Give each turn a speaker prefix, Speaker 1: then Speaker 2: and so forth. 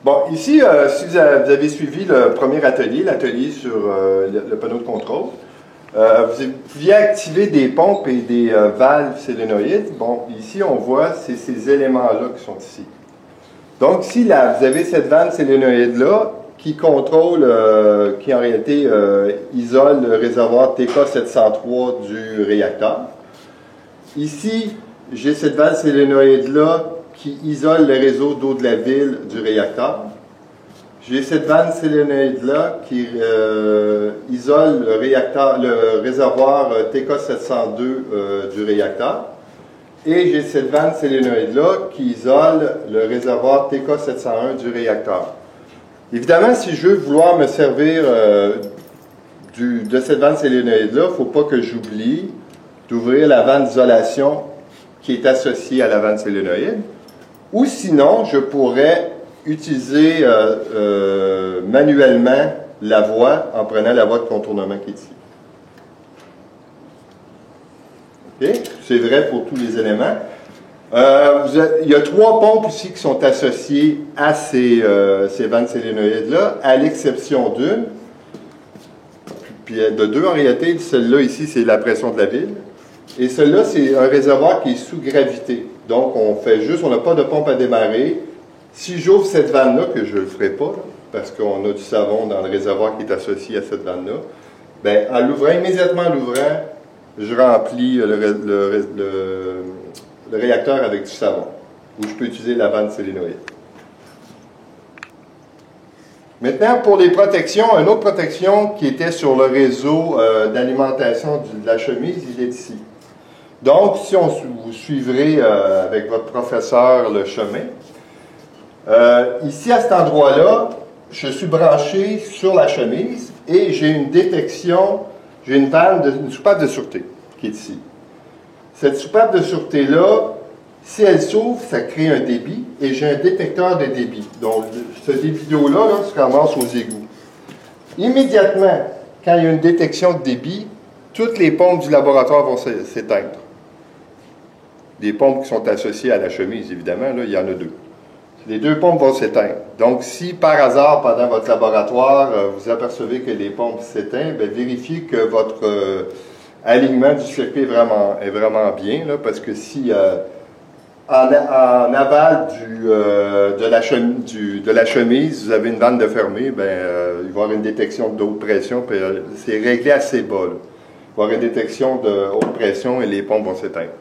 Speaker 1: Bon, ici, si vous avez suivi le premier atelier, l'atelier sur le panneau de contrôle, vous pouviez activer des pompes et des valves solénoïdes. Bon, ici, on voit, c'est ces éléments-là qui sont ici. Donc, si là, vous avez cette valve solénoïde-là qui contrôle, qui en réalité isole le réservoir TK703 du réacteur. Ici, j'ai cette valve solénoïde-là qui isole le réseau d'eau de la ville du réacteur. J'ai cette valve solénoïde-là qui isole le réservoir TK702 du réacteur. Et j'ai cette vanne solénoïde-là qui isole le réservoir TK701 du réacteur. Évidemment, si je veux vouloir me servir de cette vanne solénoïde-là, il ne faut pas que j'oublie d'ouvrir la vanne d'isolation qui est associée à la vanne solénoïde. Ou sinon, je pourrais utiliser manuellement la voie en prenant la voie de contournement qui est ici. Okay? C'est vrai pour tous les éléments. Il y a 3 pompes ici qui sont associées à ces vannes solénoïdes-là, à l'exception d'une. Puis de 2 en réalité. Celle-là ici, c'est la pression de la ville. Et celle-là, c'est un réservoir qui est sous gravité. Donc, on n'a pas de pompe à démarrer. Si j'ouvre cette vanne-là, que je ne le ferai pas, là, parce qu'on a du savon dans le réservoir qui est associé à cette vanne-là, bien, immédiatement en l'ouvrant, je remplis le réacteur avec du savon, ou je peux utiliser la vanne solénoïde. Maintenant, pour les protections, une autre protection qui était sur le réseau d'alimentation de la chemise, il est ici. Donc, si vous suivrez avec votre professeur le chemin, ici à cet endroit-là, je suis branché sur la chemise et j'ai une détection, j'ai une soupape de sûreté qui est ici. Cette soupape de sûreté-là, si elle s'ouvre, ça crée un débit et j'ai un détecteur de débit. Donc, ce débit d'eau-là se ramasse aux égouts. Immédiatement, quand il y a une détection de débit, toutes les pompes du laboratoire vont s'éteindre. Des pompes qui sont associées à la chemise, évidemment, là, il y en a 2. Les 2 pompes vont s'éteindre. Donc, si par hasard, pendant votre laboratoire, vous apercevez que les pompes s'éteignent, vérifiez que votre alignement du circuit est vraiment bien, là, parce que si en aval de la chemise, vous avez une vanne de fermée, il va y avoir une détection de haute pression, puis c'est réglé assez bas. Là. Il va y avoir une détection de haute pression et les pompes vont s'éteindre.